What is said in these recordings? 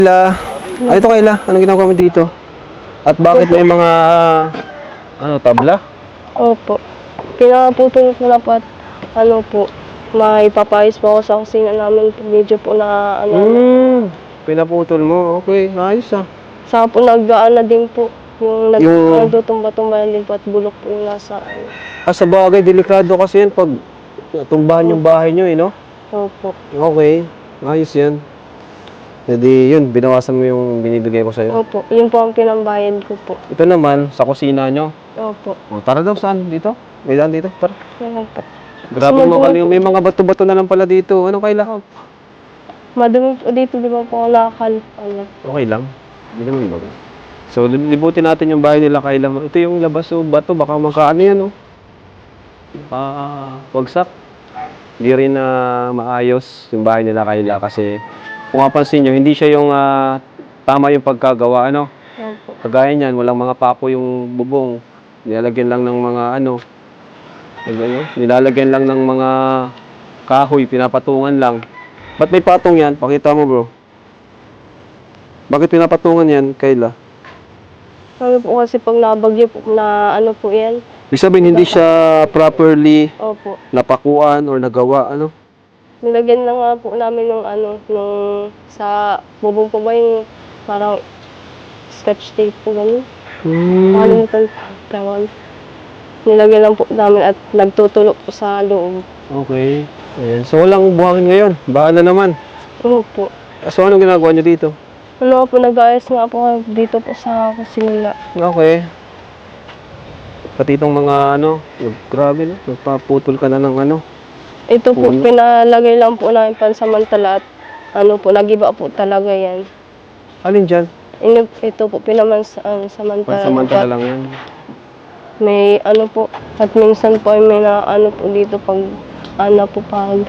Kayla, ito Kayla, anong ginagawa mo dito? At bakit may mga, tabla? Opo. Pinaputol ko na po at may papayos po ako sa kusina namin. Medyo po na Pinaputol mo, okay, ayos ah. Saka po nag-aana din po. Yung Yung- nagtutumba-tumba din po at bulok po yung nasa Sa bagay, delikado kasi yan pag tumbahan yung bahay nyo, no? Opo. Okay, ayos yan. Jadi yun, binawasan mo yung binibigay ko sa'yo. Opo. Yun po ang pinambayad ko po. Ito naman, sa kusina nyo. Opo. O, tara daw, saan? Dito? May daan dito, tara. Yan po. Grabe mo may mga bato-bato na lang pala dito. Ano Kayla? Madumi po dito, di ba po nakakal. Okay lang. Hindi naman bago. So, libutin natin yung bahay nila Kayla. Ito yung labas o bato. Baka magkaano yan, oh. Wagsak. Hindi rin na maayos yung bahay nila Kayla kasi kung mapansin nyo, hindi siya yung tama yung pagkagawa, ano? Opo. Kagaya niyan, walang mga pako yung bubong. Nilalagyan lang ng mga nilalagyan lang ng mga kahoy, pinapatungan lang. Ba't may patong yan? Pakita mo, bro. Bakit pinapatungan yan, Kayla? Sabi po kasi pag nabagyo po na po yan. Ibig sabihin, hindi siya properly Opo. napakuan or nagawa, ano? Nilagyan lang nga po namin ng nung sa bubong po ba yung parang scotch tape po gano'n. Nakalimutan po. Tawag. Nilagyan lang po namin at nagtutulog po sa loob. Okay. Ayan. So, walang buhangin ngayon. Bahala naman. Opo. So, anong ginagawa niyo dito? Po, nag-ayos nga po kami dito po sa kusina. Okay. Pati itong mga grabe, no? Nagpaputol ka na ng Ito po, pinalagay lang po namin pansamantala at nag-iba po talaga yan. Alin dyan? Ito po, samantala. Pansamantala lang yan. May po, at minsan po ay may po dito pag pag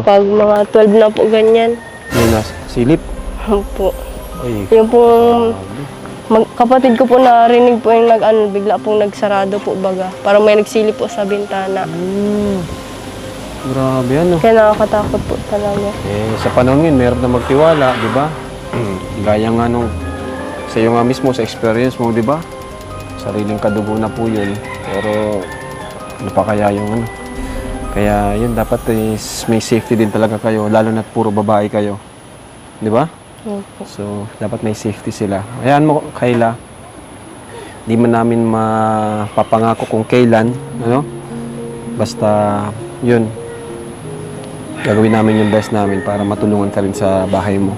pag mga 12 na po ganyan. Yung nasa silip. Po. Ay, Yung po, kapatid ko po narinig po yung bigla pong nagsarado po baga. Parang may nagsilip po sa bintana. grabe ano. Kaya nakakatakot po talaga. Sa panahon ngayon, meron na magtiwala, di ba? Gaya nga sa iyo nga mismo, sa experience mo, di ba? Sariling kadugo na po yun. Pero, ano pa kaya yung Kaya yun, dapat may safety din talaga kayo, lalo na't puro babae kayo. Di ba? Opo. So, dapat may safety sila. Ayan mo, Kayla. Di man namin mapapangako kung kailan, Basta, yun. Gagawin namin yung best namin para matulungan ka rin sa bahay mo.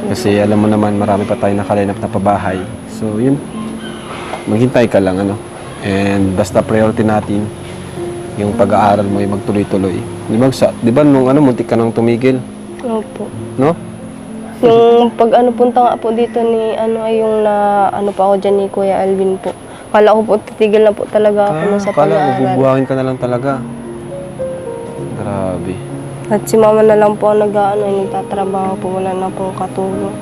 Kasi alam mo naman, marami pa tayong nakalinap na pabahay. So, yun. Maghintay ka lang, And basta priority natin, yung pag-aaral mo ay magtuloy-tuloy. Di ba nung muntik ka nang tumigil? Opo. No? Yung pag punta nga po dito ni ay yung pa ako dyan ni Kuya Alvin po. Kala ko po titigil na po talaga ako sa pag-aaral. Bubuhayin ka na lang talaga. Grabe. At si mama na lang po ang nagtatrabaho po, wala na pong katulong.